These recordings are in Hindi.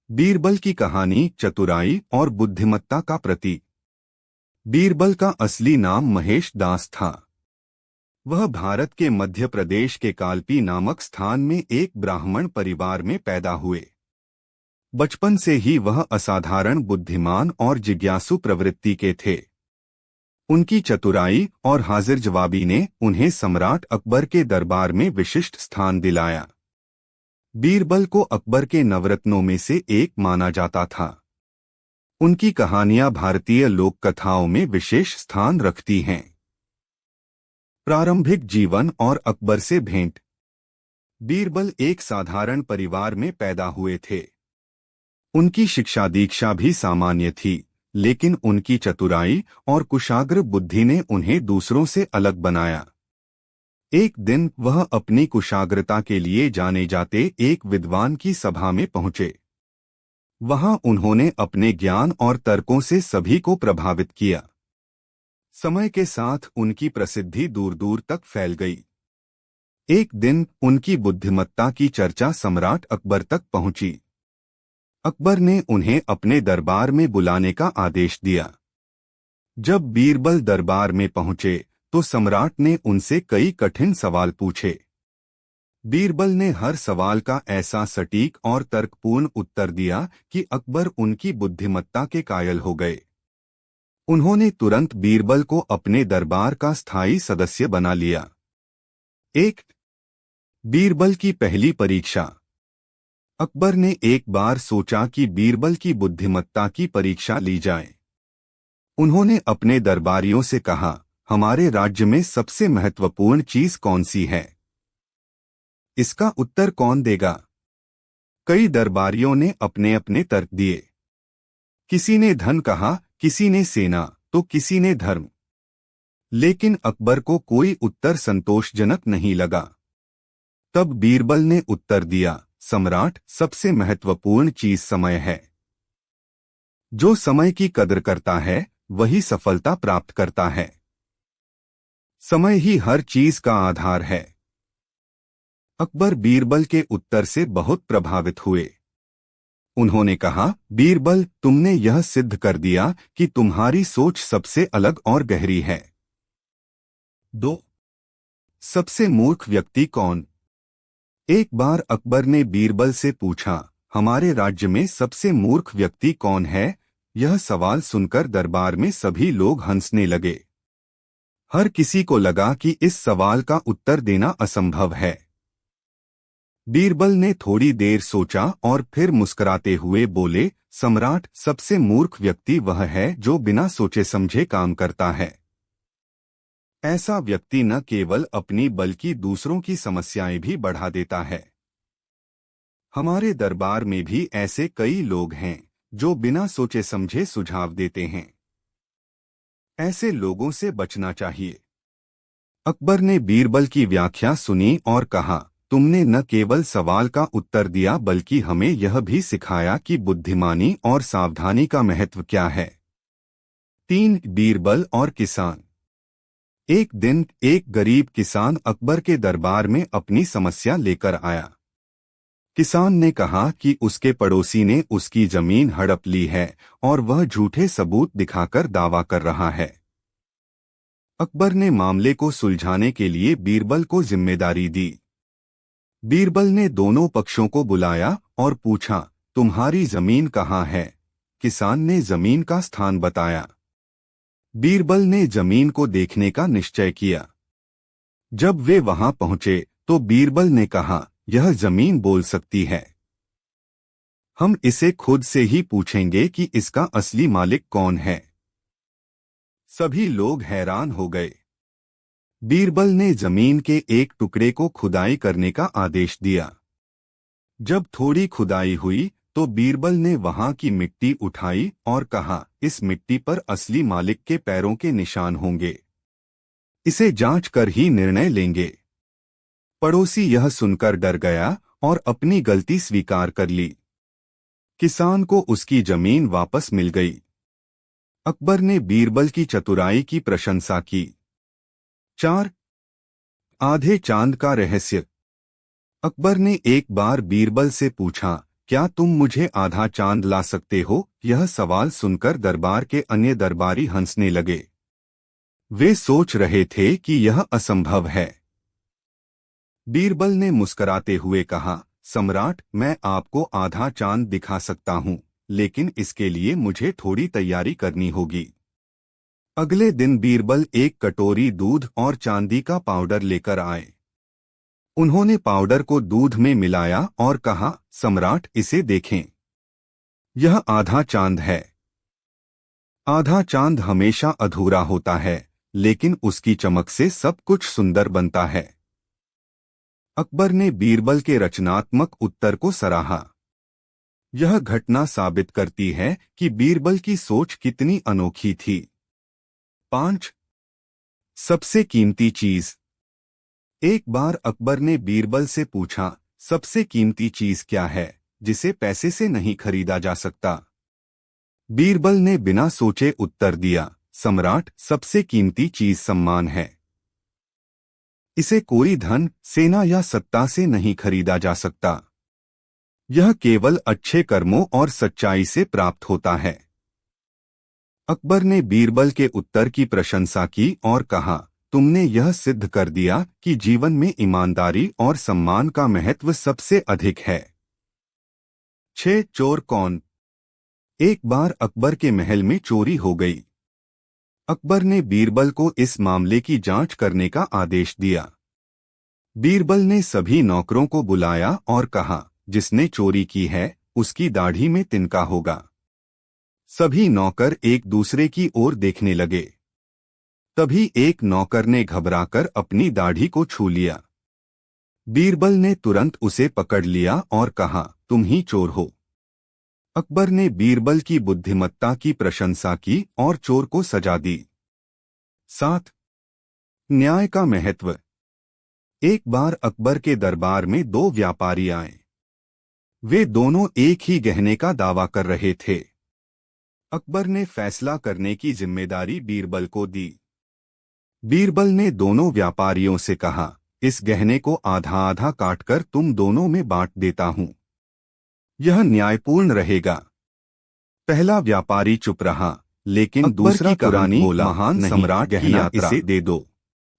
बीरबल की कहानी चतुराई और बुद्धिमत्ता का प्रतीक। बीरबल का असली नाम महेश दास था। वह भारत के मध्य प्रदेश के कालपी नामक स्थान में एक ब्राह्मण परिवार में पैदा हुए। बचपन से ही वह असाधारण बुद्धिमान और जिज्ञासु प्रवृत्ति के थे। उनकी चतुराई और हाजिर जवाबी ने उन्हें सम्राट अकबर के दरबार में विशिष्ट स्थान दिलाया। बीरबल को अकबर के नवरत्नों में से एक माना जाता था। उनकी कहानियां भारतीय लोक कथाओं में विशेष स्थान रखती हैं। प्रारंभिक जीवन और अकबर से भेंट। बीरबल एक साधारण परिवार में पैदा हुए थे। उनकी शिक्षा दीक्षा भी सामान्य थी, लेकिन उनकी चतुराई और कुशाग्र बुद्धि ने उन्हें दूसरों से अलग बनाया। एक दिन वह अपनी कुशाग्रता के लिए जाने जाते एक विद्वान की सभा में पहुंचे। वहां उन्होंने अपने ज्ञान और तर्कों से सभी को प्रभावित किया। समय के साथ उनकी प्रसिद्धि दूर दूर तक फैल गई। एक दिन उनकी बुद्धिमत्ता की चर्चा सम्राट अकबर तक पहुंची। अकबर ने उन्हें अपने दरबार में बुलाने का आदेश दिया। जब बीरबल दरबार में पहुंचे तो सम्राट ने उनसे कई कठिन सवाल पूछे। बीरबल ने हर सवाल का ऐसा सटीक और तर्कपूर्ण उत्तर दिया कि अकबर उनकी बुद्धिमत्ता के कायल हो गए। उन्होंने तुरंत बीरबल को अपने दरबार का स्थायी सदस्य बना लिया। एक बीरबल की पहली परीक्षा। अकबर ने एक बार सोचा कि बीरबल की बुद्धिमत्ता की परीक्षा ली जाए। उन्होंने अपने दरबारियों से कहा, हमारे राज्य में सबसे महत्वपूर्ण चीज कौन सी है? इसका उत्तर कौन देगा? कई दरबारियों ने अपने अपने तर्क दिए। किसी ने धन कहा, किसी ने सेना, तो किसी ने धर्म। लेकिन अकबर को कोई उत्तर संतोषजनक नहीं लगा। तब बीरबल ने उत्तर दिया, सम्राट, सबसे महत्वपूर्ण चीज समय है। जो समय की कदर करता है वही सफलता प्राप्त करता है। समय ही हर चीज का आधार है। अकबर बीरबल के उत्तर से बहुत प्रभावित हुए। उन्होंने कहा, बीरबल, तुमने यह सिद्ध कर दिया कि तुम्हारी सोच सबसे अलग और गहरी है। 2. सबसे मूर्ख व्यक्ति कौन? एक बार अकबर ने बीरबल से पूछा, हमारे राज्य में सबसे मूर्ख व्यक्ति कौन है? यह सवाल सुनकर दरबार में सभी लोग हंसने लगे। हर किसी को लगा कि इस सवाल का उत्तर देना असंभव है। बीरबल ने थोड़ी देर सोचा और फिर मुस्कुराते हुए बोले, सम्राट, सबसे मूर्ख व्यक्ति वह है जो बिना सोचे समझे काम करता है। ऐसा व्यक्ति न केवल अपनी बल्कि दूसरों की समस्याएं भी बढ़ा देता है। हमारे दरबार में भी ऐसे कई लोग हैं जो बिना सोचे समझे सुझाव देते हैं। ऐसे लोगों से बचना चाहिए। अकबर ने बीरबल की व्याख्या सुनी और कहा, तुमने न केवल सवाल का उत्तर दिया बल्कि हमें यह भी सिखाया कि बुद्धिमानी और सावधानी का महत्व क्या है। 3. बीरबल और किसान। एक दिन एक गरीब किसान अकबर के दरबार में अपनी समस्या लेकर आया। किसान ने कहा कि उसके पड़ोसी ने उसकी जमीन हड़प ली है और वह झूठे सबूत दिखाकर दावा कर रहा है। अकबर ने मामले को सुलझाने के लिए बीरबल को जिम्मेदारी दी। बीरबल ने दोनों पक्षों को बुलाया और पूछा, तुम्हारी जमीन कहाँ है? किसान ने जमीन का स्थान बताया। बीरबल ने जमीन को देखने का निश्चय किया। जब वे वहां पहुंचे तो बीरबल ने कहा, यह जमीन बोल सकती है। हम इसे खुद से ही पूछेंगे कि इसका असली मालिक कौन है। सभी लोग हैरान हो गए। बीरबल ने जमीन के एक टुकड़े को खुदाई करने का आदेश दिया। जब थोड़ी खुदाई हुई तो बीरबल ने वहां की मिट्टी उठाई और कहा, इस मिट्टी पर असली मालिक के पैरों के निशान होंगे। इसे जांच कर ही निर्णय लेंगे। पड़ोसी यह सुनकर डर गया और अपनी गलती स्वीकार कर ली। किसान को उसकी जमीन वापस मिल गई। अकबर ने बीरबल की चतुराई की प्रशंसा की। 4. आधे चांद का रहस्य। अकबर ने एक बार बीरबल से पूछा, क्या तुम मुझे आधा चांद ला सकते हो? यह सवाल सुनकर दरबार के अन्य दरबारी हंसने लगे। वे सोच रहे थे कि यह असंभव है। बीरबल ने मुस्कुराते हुए कहा, सम्राट, मैं आपको आधा चांद दिखा सकता हूँ, लेकिन इसके लिए मुझे थोड़ी तैयारी करनी होगी। अगले दिन बीरबल एक कटोरी दूध और चांदी का पाउडर लेकर आए। उन्होंने पाउडर को दूध में मिलाया और कहा, सम्राट, इसे देखें। यह आधा चांद है। आधा चांद हमेशा अधूरा होता है, लेकिन उसकी चमक से सब कुछ सुंदर बनता है। अकबर ने बीरबल के रचनात्मक उत्तर को सराहा। यह घटना साबित करती है कि बीरबल की सोच कितनी अनोखी थी। 5. सबसे कीमती चीज। एक बार अकबर ने बीरबल से पूछा, सबसे कीमती चीज क्या है जिसे पैसे से नहीं खरीदा जा सकता? बीरबल ने बिना सोचे उत्तर दिया, सम्राट, सबसे कीमती चीज सम्मान है। इसे कोई धन, सेना या सत्ता से नहीं खरीदा जा सकता। यह केवल अच्छे कर्मों और सच्चाई से प्राप्त होता है। अकबर ने बीरबल के उत्तर की प्रशंसा की और कहा, तुमने यह सिद्ध कर दिया कि जीवन में ईमानदारी और सम्मान का महत्व सबसे अधिक है। 6. चोर कौन? एक बार अकबर के महल में चोरी हो गई। अकबर ने बीरबल को इस मामले की जांच करने का आदेश दिया। बीरबल ने सभी नौकरों को बुलाया और कहा, जिसने चोरी की है उसकी दाढ़ी में तिनका होगा। सभी नौकर एक दूसरे की ओर देखने लगे। तभी एक नौकर ने घबराकर अपनी दाढ़ी को छू लिया। बीरबल ने तुरंत उसे पकड़ लिया और कहा, तुम ही चोर हो। अकबर ने बीरबल की बुद्धिमत्ता की प्रशंसा की और चोर को सजा दी। 7. न्याय का महत्व। एक बार अकबर के दरबार में दो व्यापारी आए। वे दोनों एक ही गहने का दावा कर रहे थे। अकबर ने फैसला करने की जिम्मेदारी बीरबल को दी। बीरबल ने दोनों व्यापारियों से कहा, इस गहने को आधा आधा काटकर तुम दोनों में बांट देता हूं। यह न्यायपूर्ण रहेगा। पहला व्यापारी चुप रहा, लेकिन दूसरा पुरानी महान सम्राट गहना इसे दे दो।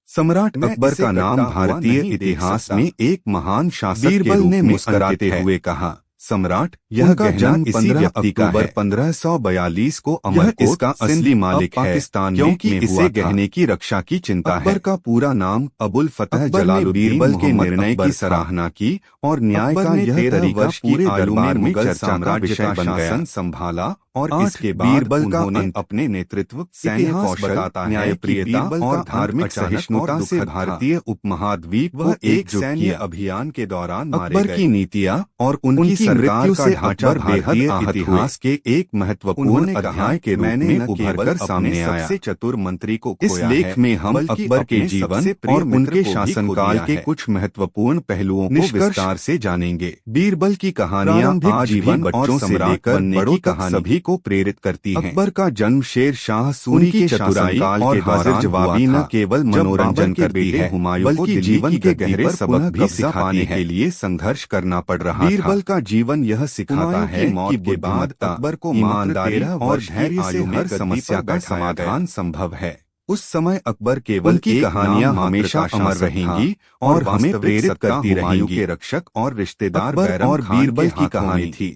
सम्राट अकबर का नाम भारतीय इतिहास में एक महान शासक के रूप में मुस्कुराते हुए कहा, सम्राट, यह गहना इसी व्यक्ति का है। 1542 को अमरकोट इसका असली मालिक है, पाकिस्तान क्योंकि इसे गहने की रक्षा की चिंता है। अकबर का पूरा नाम अबुल फतह जलालुद्दीन बीरबल के निर्णय की सराहना की और न्याय का यह तरीका पूरे दरबार में चर्चा का विषय बन गया। संभाला और इसके बाद बीरबल का अपने नेतृत्व, सैन्य कौशल, न्यायप्रियता और धार्मिक सहिष्णुता से भारतीय उपमहाद्वीप को एक सैन्य अभियान के दौरान अकबर की नीतियां और उनकी सरकार का ढांचा भारतीय इतिहास के एक महत्वपूर्ण अध्याय के रूप में उभर कर सामने आया। सबसे चतुर मंत्री को इस लेख में हम अकबर के जीवन और उनके शासनकाल के कुछ महत्वपूर्ण पहलुओं को विस्तार से जानेंगे। बीरबल की कहानियां आज जीवन बच्चों से लेकर बड़ों तक सभी को प्रेरित करती हैं। अकबर का जन्म शेर शाह सूरी की चतुराई और हाजिर जवाबी न केवल मनोरंजन करती है, बल्कि जीवन के गहरे सबक भी सिखाने के लिए संघर्ष करना पड़ रहा था। बीरबल का जीवन यह सिखाता है कि के बाद अकबर को ईमानदारी और धैर्य से हर समस्या का समाधान संभव है। उस समय अकबर केवल की कहानियां हमेशा अमर रहेंगी और हमें प्रेरित करती रहेंगी। के रक्षक और रिश्तेदार और बीरबल की कहानी थी।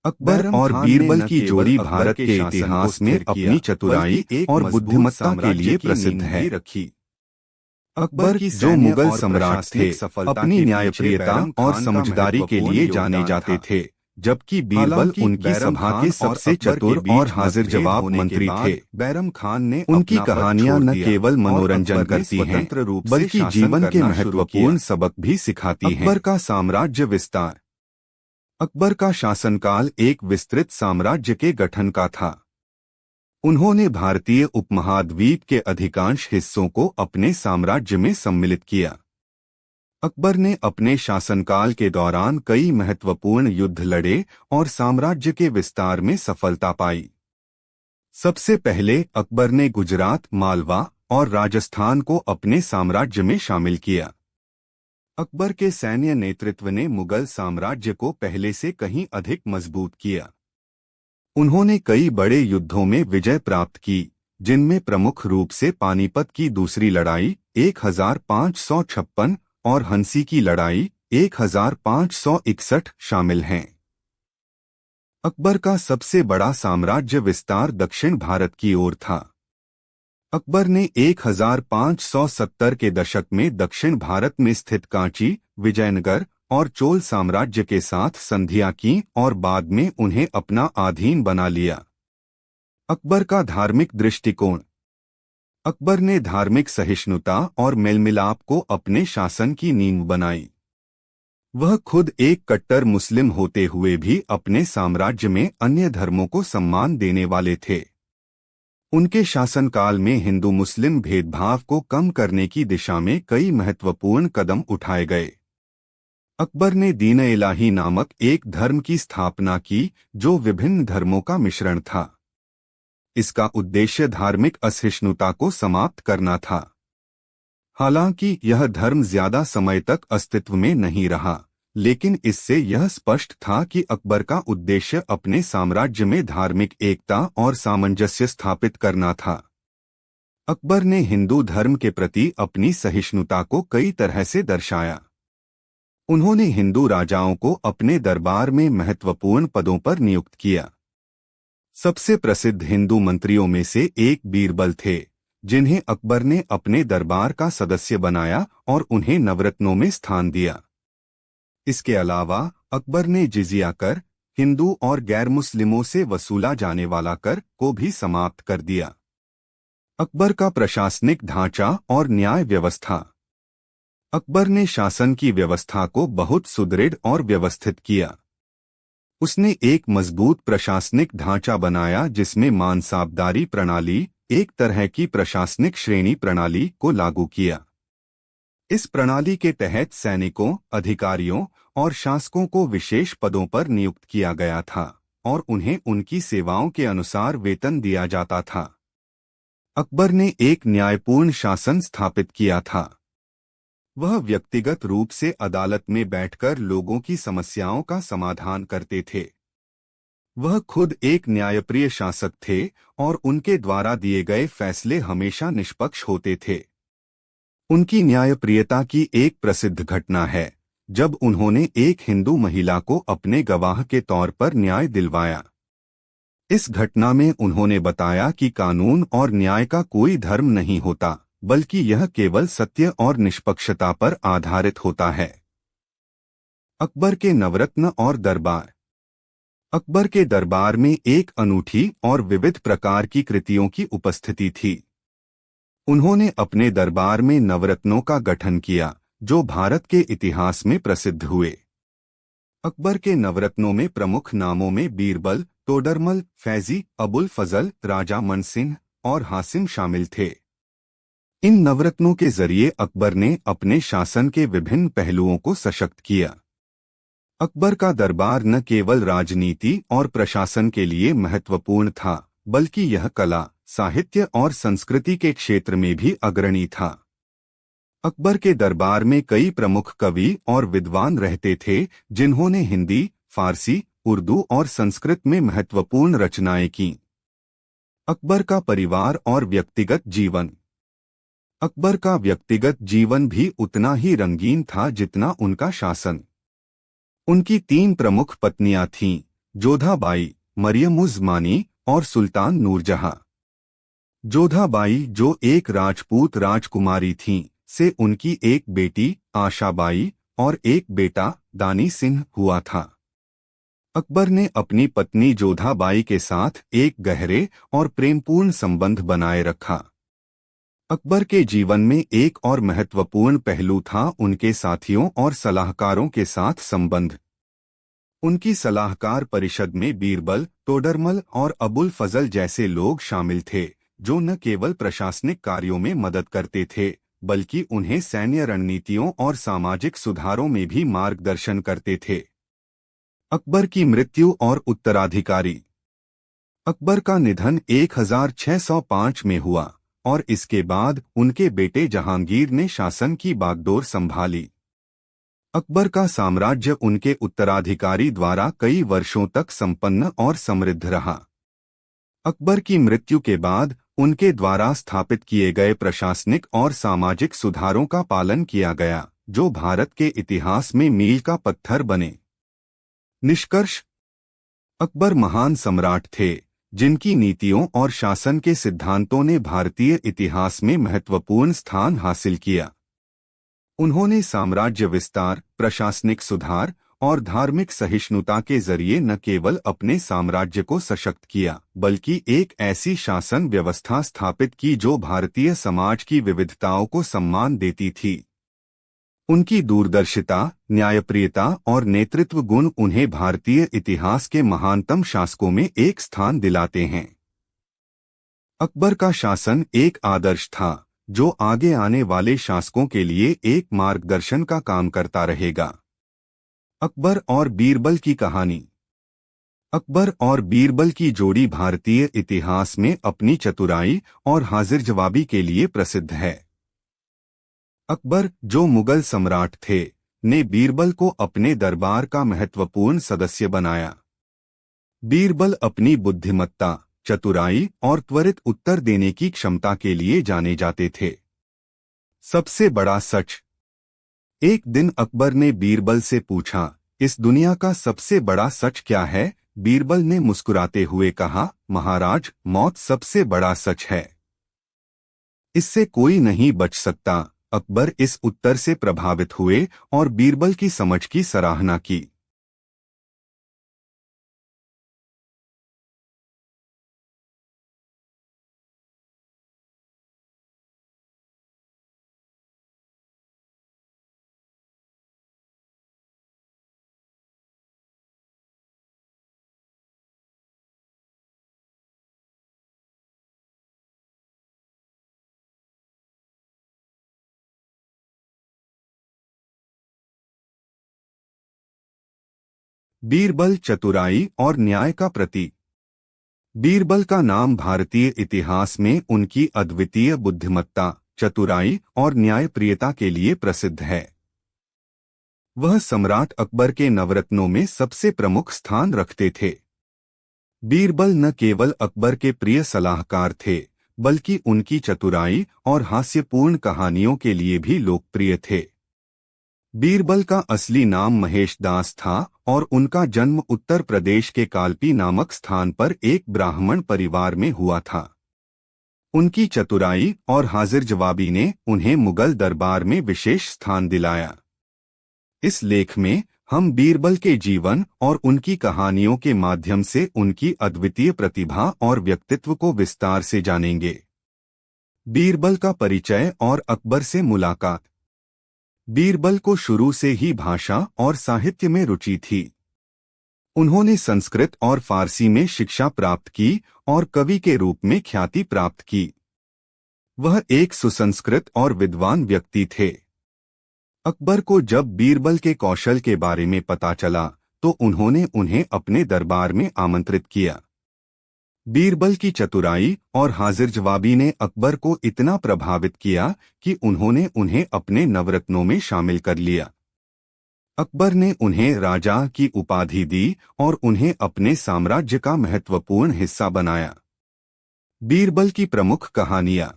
अकबर और बीरबल की जोड़ी भारत के इतिहास में अपनी चतुराई और बुद्धिमत्ता के लिए प्रसिद्ध है। अकबर जो मुगल सम्राट थे, अपनी न्यायप्रियता और समझदारी के लिए जाने जाते थे, जबकि बीरबल उनकी सभा के सबसे चतुर और हाजिर जवाब मंत्री थे। बैरम खान ने उनकी कहानियां न केवल मनोरंजन करती हैं, बल्कि जीवन के महत्वपूर्ण सबक भी सिखाती हैं। अकबर का साम्राज्य विस्तार। अकबर का शासनकाल एक विस्तृत साम्राज्य के गठन का था। उन्होंने भारतीय उपमहाद्वीप के अधिकांश हिस्सों को अपने साम्राज्य में सम्मिलित किया। अकबर ने अपने शासनकाल के दौरान कई महत्वपूर्ण युद्ध लड़े और साम्राज्य के विस्तार में सफलता पाई। सबसे पहले अकबर ने गुजरात, मालवा और राजस्थान को अपने साम्राज्य में शामिल किया। अकबर के सैन्य नेतृत्व ने मुगल साम्राज्य को पहले से कहीं अधिक मजबूत किया। उन्होंने कई बड़े युद्धों में विजय प्राप्त की, जिनमें प्रमुख रूप से पानीपत की दूसरी लड़ाई 1556 और हंसी की लड़ाई 1561 शामिल हैं। अकबर का सबसे बड़ा साम्राज्य विस्तार दक्षिण भारत की ओर था। अकबर ने 1570 के दशक में दक्षिण भारत में स्थित कांची, विजयनगर और चोल साम्राज्य के साथ संधियां की और बाद में उन्हें अपना अधीन बना लिया। अकबर का धार्मिक दृष्टिकोण। अकबर ने धार्मिक सहिष्णुता और मेलमिलाप को अपने शासन की नींव बनाई। वह खुद एक कट्टर मुस्लिम होते हुए भी अपने साम्राज्य में अन्य धर्मों को सम्मान देने वाले थे। उनके शासनकाल में हिंदू मुस्लिम भेदभाव को कम करने की दिशा में कई महत्वपूर्ण कदम उठाए गए। अकबर ने दीन-ए-इलाही नामक एक धर्म की स्थापना की, जो विभिन्न धर्मों का मिश्रण था। इसका उद्देश्य धार्मिक असहिष्णुता को समाप्त करना था। हालांकि यह धर्म ज्यादा समय तक अस्तित्व में नहीं रहा, लेकिन इससे यह स्पष्ट था कि अकबर का उद्देश्य अपने साम्राज्य में धार्मिक एकता और सामंजस्य स्थापित करना था। अकबर ने हिंदू धर्म के प्रति अपनी सहिष्णुता को कई तरह से दर्शाया। उन्होंने हिंदू राजाओं को अपने दरबार में महत्वपूर्ण पदों पर नियुक्त किया। सबसे प्रसिद्ध हिंदू मंत्रियों में से एक बीरबल थे, जिन्हें अकबर ने अपने दरबार का सदस्य बनाया और उन्हें नवरत्नों में स्थान दिया। इसके अलावा अकबर ने जिजिया कर, हिंदू और गैर मुस्लिमों से वसूला जाने वाला कर, को भी समाप्त कर दिया। अकबर का प्रशासनिक ढांचा और न्याय व्यवस्था। अकबर ने शासन की व्यवस्था को बहुत सुदृढ़ और व्यवस्थित किया। उसने एक मजबूत प्रशासनिक ढांचा बनाया जिसमें मानसाबदारी प्रणाली, एक तरह की प्रशासनिक श्रेणी प्रणाली, को लागू किया। इस प्रणाली के तहत सैनिकों, अधिकारियों और शासकों को विशेष पदों पर नियुक्त किया गया था और उन्हें उनकी सेवाओं के अनुसार वेतन दिया जाता था। अकबर ने एक न्यायपूर्ण शासन स्थापित किया था। वह व्यक्तिगत रूप से अदालत में बैठकर लोगों की समस्याओं का समाधान करते थे। वह खुद एक न्यायप्रिय शासक थे और उनके द्वारा दिए गए फैसले हमेशा निष्पक्ष होते थे। उनकी न्यायप्रियता की एक प्रसिद्ध घटना है जब उन्होंने एक हिंदू महिला को अपने गवाह के तौर पर न्याय दिलवाया। इस घटना में उन्होंने बताया कि कानून और न्याय का कोई धर्म नहीं होता, बल्कि यह केवल सत्य और निष्पक्षता पर आधारित होता है। अकबर के नवरत्न और दरबार। अकबर के दरबार में एक अनूठी और विविध प्रकार की कृतियों की उपस्थिति थी। उन्होंने अपने दरबार में नवरत्नों का गठन किया, जो भारत के इतिहास में प्रसिद्ध हुए। अकबर के नवरत्नों में प्रमुख नामों में बीरबल, तोडरमल, फैजी, अबुल फजल, राजा मनसिंह और हासिम शामिल थे। इन नवरत्नों के जरिए अकबर ने अपने शासन के विभिन्न पहलुओं को सशक्त किया। अकबर का दरबार न केवल राजनीति और प्रशासन के लिए महत्वपूर्ण था, बल्कि यह कला, साहित्य और संस्कृति के क्षेत्र में भी अग्रणी था। अकबर के दरबार में कई प्रमुख कवि और विद्वान रहते थे, जिन्होंने हिंदी, फारसी, उर्दू और संस्कृत में महत्वपूर्ण रचनाएं कीं। अकबर का परिवार और व्यक्तिगत जीवन। अकबर का व्यक्तिगत जीवन भी उतना ही रंगीन था जितना उनका शासन। उनकी 3 प्रमुख पत्नियां थीं, जोधाबाई, मरियम-उज़-ज़मानी और सुल्तान नूरजहां। जोधाबाई, जो एक राजपूत राजकुमारी थीं, से उनकी एक बेटी आशाबाई और एक बेटा दानी सिंह हुआ था। अकबर ने अपनी पत्नी जोधाबाई के साथ एक गहरे और प्रेमपूर्ण संबंध बनाए रखा। अकबर के जीवन में एक और महत्वपूर्ण पहलू था उनके साथियों और सलाहकारों के साथ संबंध। उनकी सलाहकार परिषद में बीरबल, तोडरमल और अबुल फजल जैसे लोग शामिल थे, जो न केवल प्रशासनिक कार्यों में मदद करते थे, बल्कि उन्हें सैन्य रणनीतियों और सामाजिक सुधारों में भी मार्गदर्शन करते थे। अकबर की मृत्यु और उत्तराधिकारी। अकबर का निधन 1605 में हुआ और इसके बाद उनके बेटे जहांगीर ने शासन की बागडोर संभाली। अकबर का साम्राज्य उनके उत्तराधिकारी द्वारा कई वर्षों तक संपन्न और समृद्ध रहा। अकबर की मृत्यु के बाद उनके द्वारा स्थापित किए गए प्रशासनिक और सामाजिक सुधारों का पालन किया गया, जो भारत के इतिहास में मील का पत्थर बने। निष्कर्ष: अकबर महान सम्राट थे, जिनकी नीतियों और शासन के सिद्धांतों ने भारतीय इतिहास में महत्वपूर्ण स्थान हासिल किया। उन्होंने साम्राज्य विस्तार, प्रशासनिक सुधार और धार्मिक सहिष्णुता के जरिए न केवल अपने साम्राज्य को सशक्त किया, बल्कि एक ऐसी शासन व्यवस्था स्थापित की जो भारतीय समाज की विविधताओं को सम्मान देती थी। उनकी दूरदर्शिता, न्यायप्रियता और नेतृत्व गुण उन्हें भारतीय इतिहास के महानतम शासकों में एक स्थान दिलाते हैं। अकबर का शासन एक आदर्श था, जो आगे आने वाले शासकों के लिए एक मार्गदर्शन का काम करता रहेगा। अकबर और बीरबल की कहानी। अकबर और बीरबल की जोड़ी भारतीय इतिहास में अपनी चतुराई और हाजिर जवाबी के लिए प्रसिद्ध है। अकबर, जो मुगल सम्राट थे, ने बीरबल को अपने दरबार का महत्वपूर्ण सदस्य बनाया। बीरबल अपनी बुद्धिमत्ता, चतुराई और त्वरित उत्तर देने की क्षमता के लिए जाने जाते थे। सबसे बड़ा सच। एक दिन अकबर ने बीरबल से पूछा, इस दुनिया का सबसे बड़ा सच क्या है? बीरबल ने मुस्कुराते हुए कहा, महाराज, मौत सबसे बड़ा सच है। इससे कोई नहीं बच सकता। अकबर इस उत्तर से प्रभावित हुए और बीरबल की समझ की सराहना की। बीरबल चतुराई और न्याय का प्रतीक। बीरबल का नाम भारतीय इतिहास में उनकी अद्वितीय बुद्धिमत्ता, चतुराई और न्यायप्रियता के लिए प्रसिद्ध है। वह सम्राट अकबर के नवरत्नों में सबसे प्रमुख स्थान रखते थे। बीरबल न केवल अकबर के प्रिय सलाहकार थे, बल्कि उनकी चतुराई और हास्यपूर्ण कहानियों के लिए भी लोकप्रिय थे। बीरबल का असली नाम महेश दास था और उनका जन्म उत्तर प्रदेश के कालपी नामक स्थान पर एक ब्राह्मण परिवार में हुआ था। उनकी चतुराई और हाजिर जवाबी ने उन्हें मुगल दरबार में विशेष स्थान दिलाया। इस लेख में हम बीरबल के जीवन और उनकी कहानियों के माध्यम से उनकी अद्वितीय प्रतिभा और व्यक्तित्व को विस्तार से जानेंगे। बीरबल का परिचय और अकबर से मुलाकात। बीरबल को शुरू से ही भाषा और साहित्य में रुचि थी। उन्होंने संस्कृत और फारसी में शिक्षा प्राप्त की और कवि के रूप में ख्याति प्राप्त की। वह एक सुसंस्कृत और विद्वान व्यक्ति थे। अकबर को जब बीरबल के कौशल के बारे में पता चला, तो उन्होंने उन्हें अपने दरबार में आमंत्रित किया। बीरबल की चतुराई और हाजिर जवाबी ने अकबर को इतना प्रभावित किया कि उन्होंने उन्हें अपने नवरत्नों में शामिल कर लिया। अकबर ने उन्हें राजा की उपाधि दी और उन्हें अपने साम्राज्य का महत्वपूर्ण हिस्सा बनाया। बीरबल की प्रमुख कहानियाँ।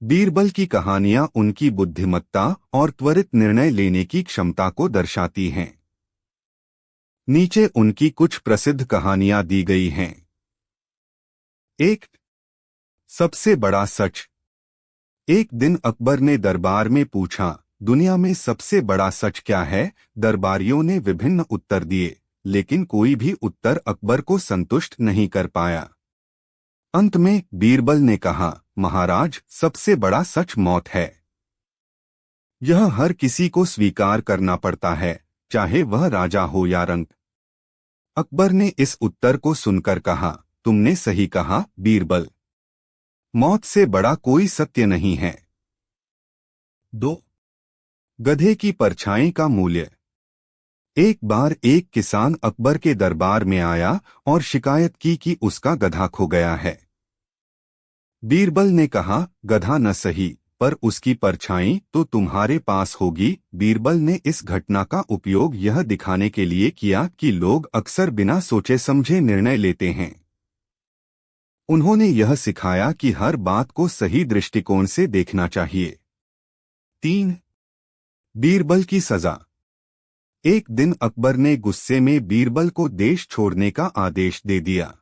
बीरबल की कहानियाँ उनकी बुद्धिमत्ता और त्वरित निर्णय लेने की क्षमता को दर्शाती हैं। नीचे उनकी कुछ प्रसिद्ध कहानियाँ दी गई हैं। 1. सबसे बड़ा सच। एक दिन अकबर ने दरबार में पूछा, दुनिया में सबसे बड़ा सच क्या है? दरबारियों ने विभिन्न उत्तर दिए, लेकिन कोई भी उत्तर अकबर को संतुष्ट नहीं कर पाया। अंत में बीरबल ने कहा, महाराज, सबसे बड़ा सच मौत है। यह हर किसी को स्वीकार करना पड़ता है, चाहे वह राजा हो या रंक। अकबर ने इस उत्तर को सुनकर कहा, तुमने सही कहा बीरबल। मौत से बड़ा कोई सत्य नहीं है। 2. गधे की परछाई का मूल्य। एक बार एक किसान अकबर के दरबार में आया और शिकायत की कि उसका गधा खो गया है। बीरबल ने कहा, गधा न सही, पर उसकी परछाई तो तुम्हारे पास होगी। बीरबल ने इस घटना का उपयोग यह दिखाने के लिए किया कि लोग अक्सर बिना सोचे समझे निर्णय लेते हैं। उन्होंने यह सिखाया कि हर बात को सही दृष्टिकोण से देखना चाहिए। 3. बीरबल की सजा। एक दिन अकबर ने गुस्से में बीरबल को देश छोड़ने का आदेश दे दिया।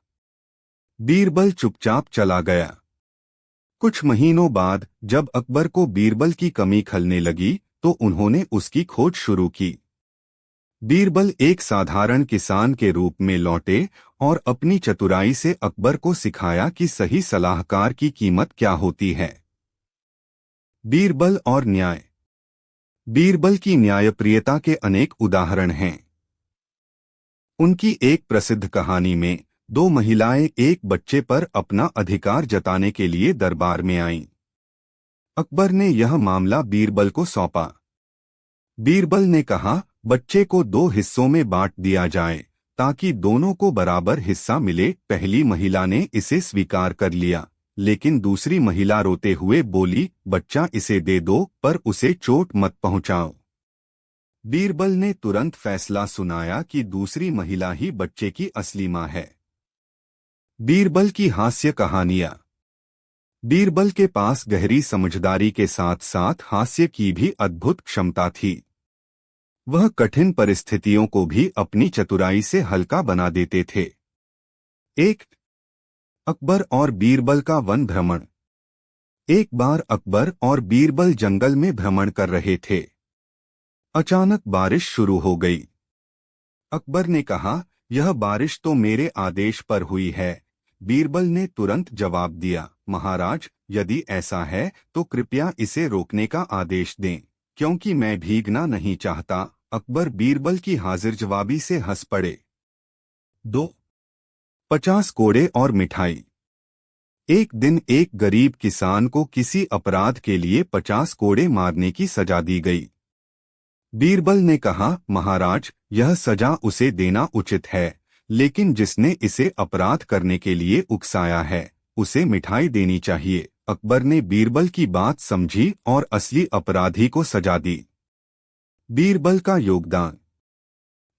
बीरबल चुपचाप चला गया। कुछ महीनों बाद जब अकबर को बीरबल की कमी खलने लगी तो उन्होंने उसकी खोज शुरू की। बीरबल एक साधारण किसान के रूप में लौटे और अपनी चतुराई से अकबर को सिखाया कि सही सलाहकार की कीमत क्या होती है। बीरबल और न्याय। बीरबल की न्यायप्रियता के अनेक उदाहरण हैं। उनकी एक प्रसिद्ध कहानी में दो महिलाएं एक बच्चे पर अपना अधिकार जताने के लिए दरबार में आईं। अकबर ने यह मामला बीरबल को सौंपा। बीरबल ने कहा, बच्चे को दो हिस्सों में बांट दिया जाए ताकि दोनों को बराबर हिस्सा मिले। पहली महिला ने इसे स्वीकार कर लिया, लेकिन दूसरी महिला रोते हुए बोली, बच्चा इसे दे दो पर उसे चोट मत पहुंचाओ। बीरबल ने तुरंत फैसला सुनाया कि दूसरी महिला ही बच्चे की असली मां है। बीरबल की हास्य कहानियां। बीरबल के पास गहरी समझदारी के साथ साथ हास्य की भी अद्भुत क्षमता थी। वह कठिन परिस्थितियों को भी अपनी चतुराई से हल्का बना देते थे। 1. अकबर और बीरबल का वन भ्रमण। एक बार अकबर और बीरबल जंगल में भ्रमण कर रहे थे। अचानक बारिश शुरू हो गई। अकबर ने कहा, यह बारिश तो मेरे आदेश पर हुई है। बीरबल ने तुरंत जवाब दिया, महाराज, यदि ऐसा है तो कृपया इसे रोकने का आदेश दें, क्योंकि मैं भीगना नहीं चाहता। अकबर बीरबल की हाजिर जवाबी से हंस पड़े। 2. 50 कोड़े और मिठाई। एक दिन एक गरीब किसान को किसी अपराध के लिए 50 कोड़े मारने की सजा दी गई। बीरबल ने कहा, महाराज, यह सजा उसे देना उचित है, लेकिन जिसने इसे अपराध करने के लिए उकसाया है उसे मिठाई देनी चाहिए। अकबर ने बीरबल की बात समझी और असली अपराधी को सजा दी। बीरबल का योगदान।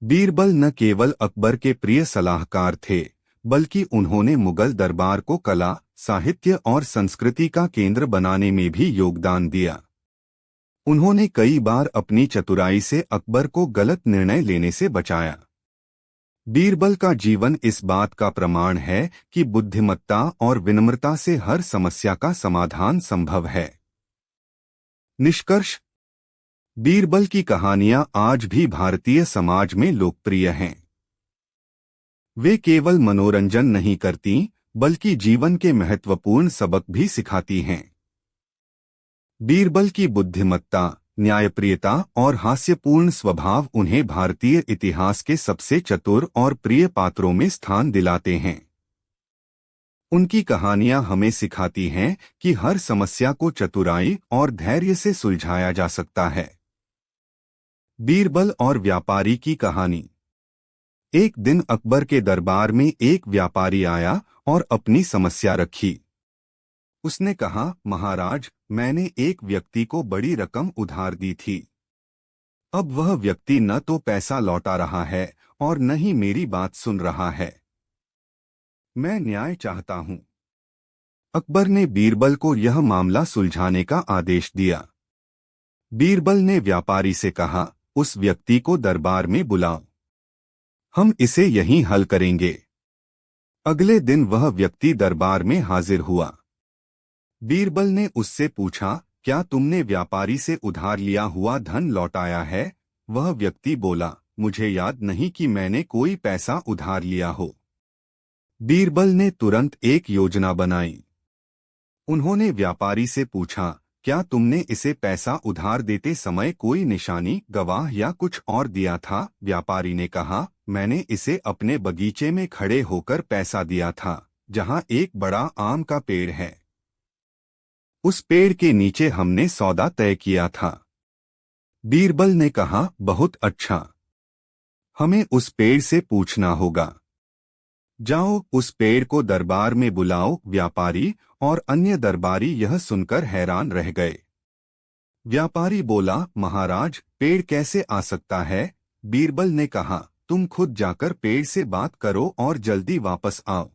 बीरबल न केवल अकबर के प्रिय सलाहकार थे, बल्कि उन्होंने मुगल दरबार को कला, साहित्य और संस्कृति का केंद्र बनाने में भी योगदान दिया। उन्होंने कई बार अपनी चतुराई से अकबर को गलत निर्णय लेने से बचाया। बीरबल का जीवन इस बात का प्रमाण है कि बुद्धिमत्ता और विनम्रता से हर समस्या का समाधान संभव है। निष्कर्ष। बीरबल की कहानियां आज भी भारतीय समाज में लोकप्रिय हैं। वे केवल मनोरंजन नहीं करती, बल्कि जीवन के महत्वपूर्ण सबक भी सिखाती हैं। बीरबल की बुद्धिमत्ता, न्यायप्रियता और हास्यपूर्ण स्वभाव उन्हें भारतीय इतिहास के सबसे चतुर और प्रिय पात्रों में स्थान दिलाते हैं। उनकी कहानियां हमें सिखाती हैं कि हर समस्या को चतुराई और धैर्य से सुलझाया जा सकता है। बीरबल और व्यापारी की कहानी। एक दिन अकबर के दरबार में एक व्यापारी आया और अपनी समस्या रखी। उसने कहा, महाराज, मैंने एक व्यक्ति को बड़ी रकम उधार दी थी। अब वह व्यक्ति न तो पैसा लौटा रहा है और न ही मेरी बात सुन रहा है। मैं न्याय चाहता हूं। अकबर ने बीरबल को यह मामला सुलझाने का आदेश दिया। बीरबल ने व्यापारी से कहा, उस व्यक्ति को दरबार में बुलाओ, हम इसे यहीं हल करेंगे। अगले दिन वह व्यक्ति दरबार में हाजिर हुआ। बीरबल ने उससे पूछा, क्या तुमने व्यापारी से उधार लिया हुआ धन लौटाया है? वह व्यक्ति बोला, मुझे याद नहीं कि मैंने कोई पैसा उधार लिया हो। बीरबल ने तुरंत एक योजना बनाई। उन्होंने व्यापारी से पूछा, क्या तुमने इसे पैसा उधार देते समय कोई निशानी, गवाह या कुछ और दिया था? व्यापारी ने कहा, मैंने इसे अपने बगीचे में खड़े होकर पैसा दिया था, जहां एक बड़ा आम का पेड़ है। उस पेड़ के नीचे हमने सौदा तय किया था। बीरबल ने कहा, बहुत अच्छा, हमें उस पेड़ से पूछना होगा। जाओ, उस पेड़ को दरबार में बुलाओ। व्यापारी और अन्य दरबारी यह सुनकर हैरान रह गए। व्यापारी बोला, महाराज, पेड़ कैसे आ सकता है? बीरबल ने कहा, तुम खुद जाकर पेड़ से बात करो और जल्दी वापस आओ।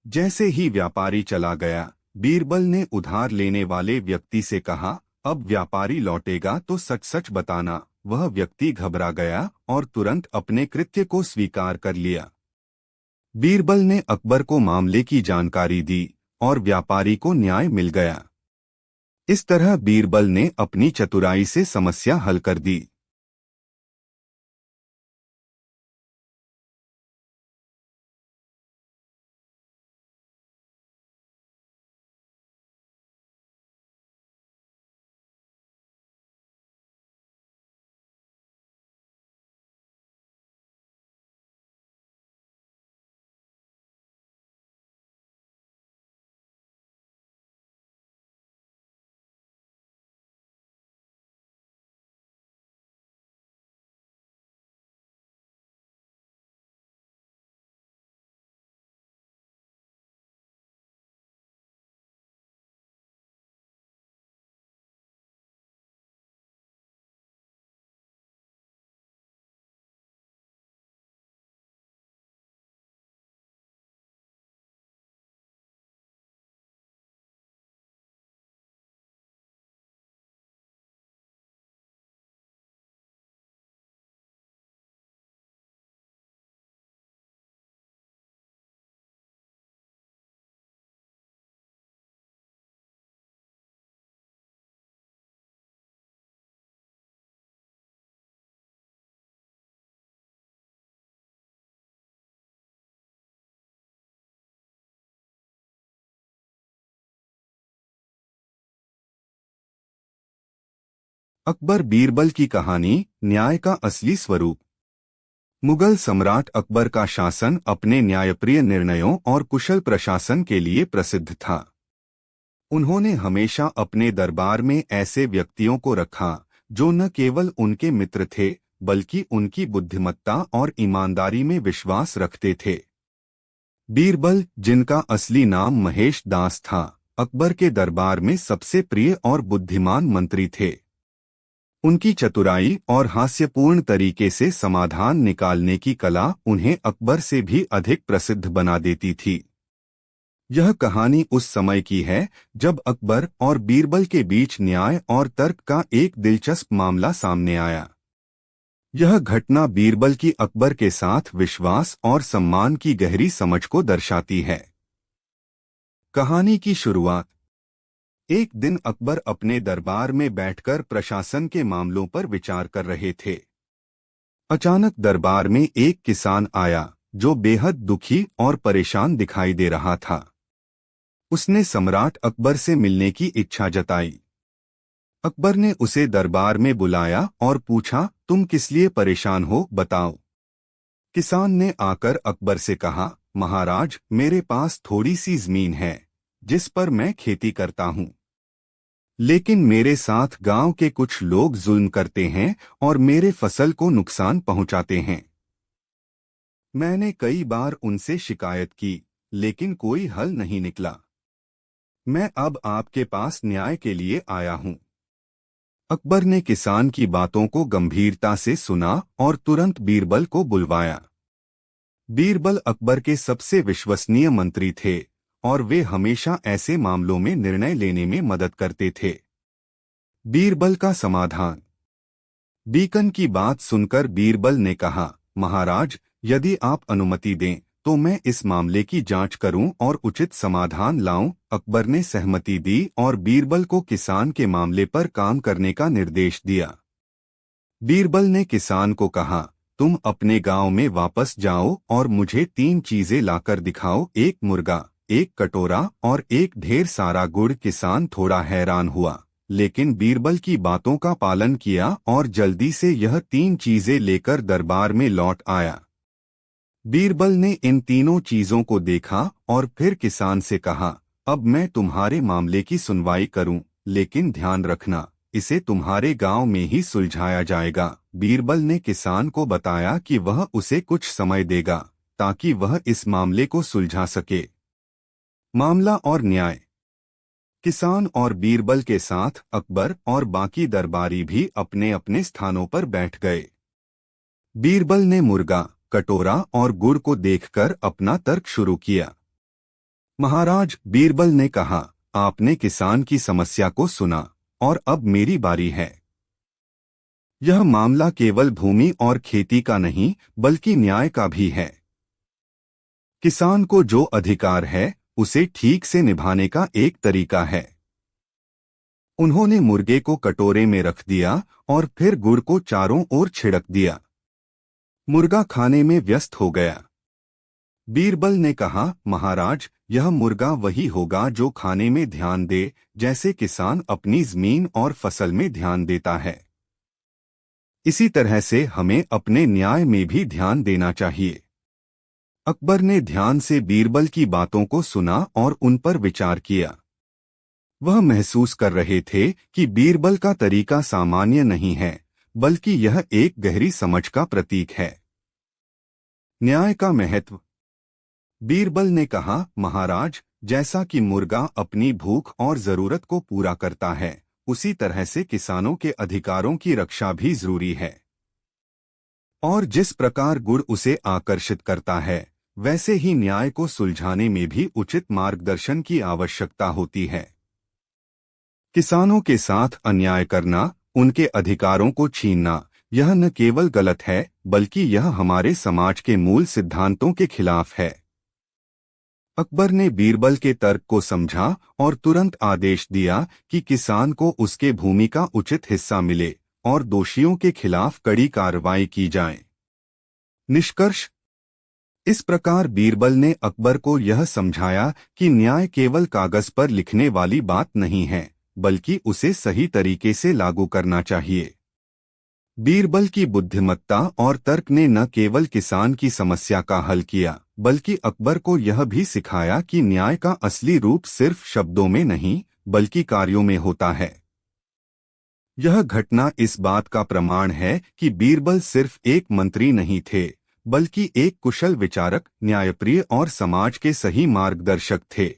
जैसे ही व्यापारी चला गया, बीरबल ने उधार लेने वाले व्यक्ति से कहा, अब व्यापारी लौटेगा तो सच सच बताना। वह व्यक्ति घबरा गया और तुरंत अपने कृत्य को स्वीकार कर लिया। बीरबल ने अकबर को मामले की जानकारी दी और व्यापारी को न्याय मिल गया। इस तरह बीरबल ने अपनी चतुराई से समस्या हल कर दी। अकबर बीरबल की कहानी, न्याय का असली स्वरूप। मुगल सम्राट अकबर का शासन अपने न्यायप्रिय निर्णयों और कुशल प्रशासन के लिए प्रसिद्ध था। उन्होंने हमेशा अपने दरबार में ऐसे व्यक्तियों को रखा जो न केवल उनके मित्र थे, बल्कि उनकी बुद्धिमत्ता और ईमानदारी में विश्वास रखते थे। बीरबल, जिनका असली नाम महेश दास था, अकबर के दरबार में सबसे प्रिय और बुद्धिमान मंत्री थे। उनकी चतुराई और हास्यपूर्ण तरीके से समाधान निकालने की कला उन्हें अकबर से भी अधिक प्रसिद्ध बना देती थी। यह कहानी उस समय की है जब अकबर और बीरबल के बीच न्याय और तर्क का एक दिलचस्प मामला सामने आया। यह घटना बीरबल की अकबर के साथ विश्वास और सम्मान की गहरी समझ को दर्शाती है। कहानी की शुरुआत। एक दिन अकबर अपने दरबार में बैठकर प्रशासन के मामलों पर विचार कर रहे थे। अचानक दरबार में एक किसान आया जो बेहद दुखी और परेशान दिखाई दे रहा था। उसने सम्राट अकबर से मिलने की इच्छा जताई। अकबर ने उसे दरबार में बुलाया और पूछा, तुम किस लिए परेशान हो, बताओ। किसान ने आकर अकबर से कहा, महाराज, मेरे पास थोड़ी सी जमीन है जिस पर मैं खेती करता हूँ, लेकिन मेरे साथ गांव के कुछ लोग जुल्म करते हैं और मेरे फसल को नुकसान पहुंचाते हैं। मैंने कई बार उनसे शिकायत की, लेकिन कोई हल नहीं निकला। मैं अब आपके पास न्याय के लिए आया हूं। अकबर ने किसान की बातों को गंभीरता से सुना और तुरंत बीरबल को बुलवाया। बीरबल अकबर के सबसे विश्वसनीय मंत्री थे और वे हमेशा ऐसे मामलों में निर्णय लेने में मदद करते थे। बीरबल का समाधान। बीकन की बात सुनकर बीरबल ने कहा, महाराज, यदि आप अनुमति दें तो मैं इस मामले की जांच करूं और उचित समाधान लाऊं। अकबर ने सहमति दी और बीरबल को किसान के मामले पर काम करने का निर्देश दिया। बीरबल ने किसान को कहा, तुम अपने गांव में वापस जाओ और मुझे 3 चीजें लाकर दिखाओ, एक मुर्गा, एक कटोरा और एक ढेर सारा गुड़। किसान थोड़ा हैरान हुआ, लेकिन बीरबल की बातों का पालन किया और जल्दी से यह 3 चीजें लेकर दरबार में लौट आया। बीरबल ने इन तीनों चीजों को देखा और फिर किसान से कहा, अब मैं तुम्हारे मामले की सुनवाई करूं, लेकिन ध्यान रखना, इसे तुम्हारे गांव में ही सुलझाया जाएगा। बीरबल ने किसान को बताया कि वह उसे कुछ समय देगा ताकि वह इस मामले को सुलझा सके। मामला और न्याय। किसान और बीरबल के साथ अकबर और बाकी दरबारी भी अपने अपने स्थानों पर बैठ गए। बीरबल ने मुर्गा, कटोरा और गुड़ को देखकर अपना तर्क शुरू किया। महाराज, बीरबल ने कहा, आपने किसान की समस्या को सुना और अब मेरी बारी है। यह मामला केवल भूमि और खेती का नहीं बल्कि न्याय का भी है। किसान को जो अधिकार है उसे ठीक से निभाने का एक तरीका है। उन्होंने मुर्गे को कटोरे में रख दिया और फिर गुड़ को चारों ओर छिड़क दिया। मुर्गा खाने में व्यस्त हो गया। बीरबल ने कहा, महाराज, यह मुर्गा वही होगा जो खाने में ध्यान दे जैसे किसान अपनी जमीन और फसल में ध्यान देता है। इसी तरह से हमें अपने न्याय में भी ध्यान देना चाहिए। अकबर ने ध्यान से बीरबल की बातों को सुना और उन पर विचार किया। वह महसूस कर रहे थे कि बीरबल का तरीका सामान्य नहीं है, बल्कि यह एक गहरी समझ का प्रतीक है। न्याय का महत्व। बीरबल ने कहा, महाराज, जैसा कि मुर्गा अपनी भूख और जरूरत को पूरा करता है, उसी तरह से किसानों के अधिकारों की रक्षा भी जरूरी है। और जिस प्रकार गुड़ उसे आकर्षित करता है, वैसे ही न्याय को सुलझाने में भी उचित मार्गदर्शन की आवश्यकता होती है। किसानों के साथ अन्याय करना, उनके अधिकारों को छीनना, यह न केवल गलत है बल्कि यह हमारे समाज के मूल सिद्धांतों के खिलाफ है। अकबर ने बीरबल के तर्क को समझा और तुरंत आदेश दिया कि किसान को उसके भूमि का उचित हिस्सा मिले और दोषियों के खिलाफ कड़ी कार्रवाई की जाए। निष्कर्ष। इस प्रकार बीरबल ने अकबर को यह समझाया कि न्याय केवल कागज पर लिखने वाली बात नहीं है, बल्कि उसे सही तरीके से लागू करना चाहिए। बीरबल की बुद्धिमत्ता और तर्क ने न केवल किसान की समस्या का हल किया, बल्कि अकबर को यह भी सिखाया कि न्याय का असली रूप सिर्फ शब्दों में नहीं, बल्कि कार्यों में होता है। यह घटना इस बात का प्रमाण है कि बीरबल सिर्फ एक मंत्री नहीं थे, बल्कि एक कुशल विचारक, न्यायप्रिय और समाज के सही मार्गदर्शक थे।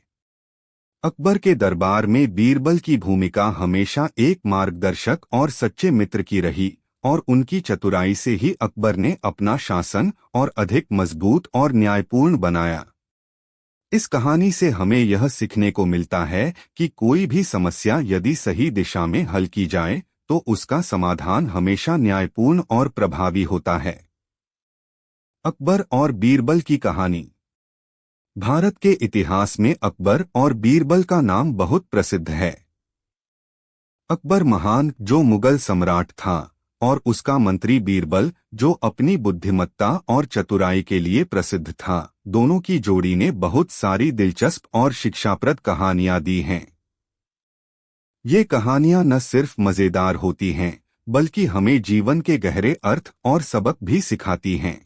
अकबर के दरबार में बीरबल की भूमिका हमेशा एक मार्गदर्शक और सच्चे मित्र की रही, और उनकी चतुराई से ही अकबर ने अपना शासन और अधिक मजबूत और न्यायपूर्ण बनाया। इस कहानी से हमें यह सीखने को मिलता है कि कोई भी समस्या यदि सही दिशा में हल की जाए, तो उसका समाधान हमेशा न्यायपूर्ण और प्रभावी होता है। अकबर और बीरबल की कहानी। भारत के इतिहास में अकबर और बीरबल का नाम बहुत प्रसिद्ध है। अकबर महान, जो मुगल सम्राट था, और उसका मंत्री बीरबल, जो अपनी बुद्धिमत्ता और चतुराई के लिए प्रसिद्ध था, दोनों की जोड़ी ने बहुत सारी दिलचस्प और शिक्षाप्रद कहानियां दी हैं। ये कहानियां न सिर्फ मजेदार होती हैं, बल्कि हमें जीवन के गहरे अर्थ और सबक भी सिखाती हैं।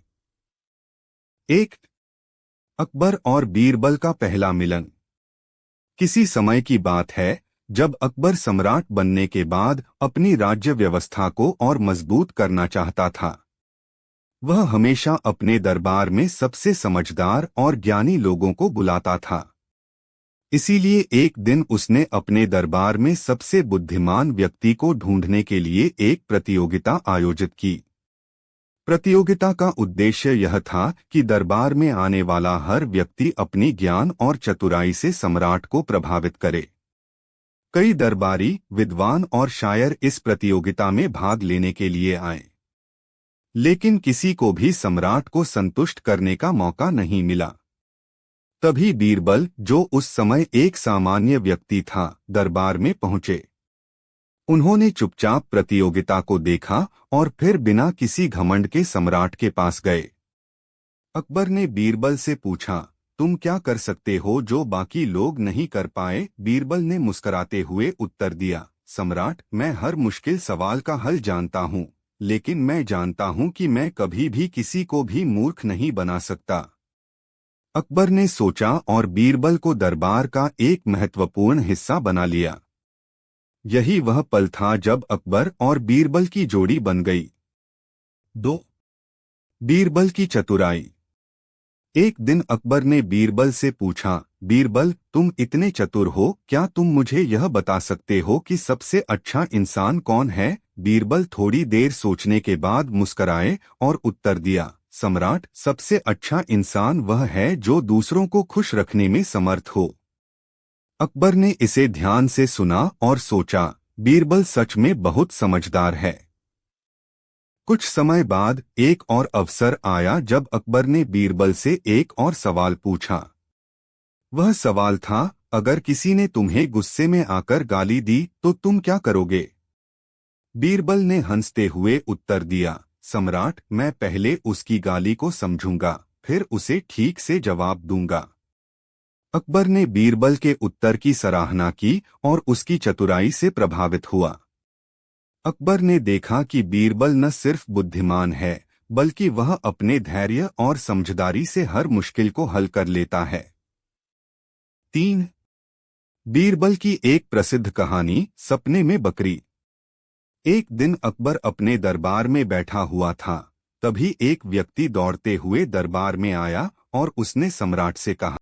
1. अकबर और बीरबल का पहला मिलन। किसी समय की बात है जब अकबर सम्राट बनने के बाद अपनी राज्य व्यवस्था को और मजबूत करना चाहता था। वह हमेशा अपने दरबार में सबसे समझदार और ज्ञानी लोगों को बुलाता था। इसीलिए एक दिन उसने अपने दरबार में सबसे बुद्धिमान व्यक्ति को ढूंढने के लिए एक प्रतियोगिता आयोजित की। प्रतियोगिता का उद्देश्य यह था कि दरबार में आने वाला हर व्यक्ति अपनी ज्ञान और चतुराई से सम्राट को प्रभावित करे। कई दरबारी, विद्वान और शायर इस प्रतियोगिता में भाग लेने के लिए आए, लेकिन किसी को भी सम्राट को संतुष्ट करने का मौका नहीं मिला। तभी बीरबल, जो उस समय एक सामान्य व्यक्ति था, दरबार में पहुंचे। उन्होंने चुपचाप प्रतियोगिता को देखा और फिर बिना किसी घमंड के सम्राट के पास गए। अकबर ने बीरबल से पूछा, तुम क्या कर सकते हो जो बाकी लोग नहीं कर पाए? बीरबल ने मुस्कुराते हुए उत्तर दिया, सम्राट, मैं हर मुश्किल सवाल का हल जानता हूँ, लेकिन मैं जानता हूँ कि मैं कभी भी किसी को भी मूर्ख नहीं बना सकता। अकबर ने सोचा और बीरबल को दरबार का एक महत्वपूर्ण हिस्सा बना लिया। यही वह पल था जब अकबर और बीरबल की जोड़ी बन गई। 2. बीरबल की चतुराई। एक दिन अकबर ने बीरबल से पूछा, बीरबल, तुम इतने चतुर हो, क्या तुम मुझे यह बता सकते हो कि सबसे अच्छा इंसान कौन है? बीरबल थोड़ी देर सोचने के बाद मुस्कराए और उत्तर दिया, सम्राट, सबसे अच्छा इंसान वह है जो दूसरों को खुश रखने में समर्थ हो। अकबर ने इसे ध्यान से सुना और सोचा, बीरबल सच में बहुत समझदार है। कुछ समय बाद एक और अवसर आया जब अकबर ने बीरबल से एक और सवाल पूछा। वह सवाल था, अगर किसी ने तुम्हें गुस्से में आकर गाली दी तो तुम क्या करोगे? बीरबल ने हंसते हुए उत्तर दिया, सम्राट, मैं पहले उसकी गाली को समझूंगा, फिर उसे ठीक से जवाब दूंगा। अकबर ने बीरबल के उत्तर की सराहना की और उसकी चतुराई से प्रभावित हुआ। अकबर ने देखा कि बीरबल न सिर्फ बुद्धिमान है, बल्कि वह अपने धैर्य और समझदारी से हर मुश्किल को हल कर लेता है। 3. बीरबल की एक प्रसिद्ध कहानी, सपने में बकरी। एक दिन अकबर अपने दरबार में बैठा हुआ था। तभी एक व्यक्ति दौड़ते हुए दरबार में आया और उसने सम्राट से कहा,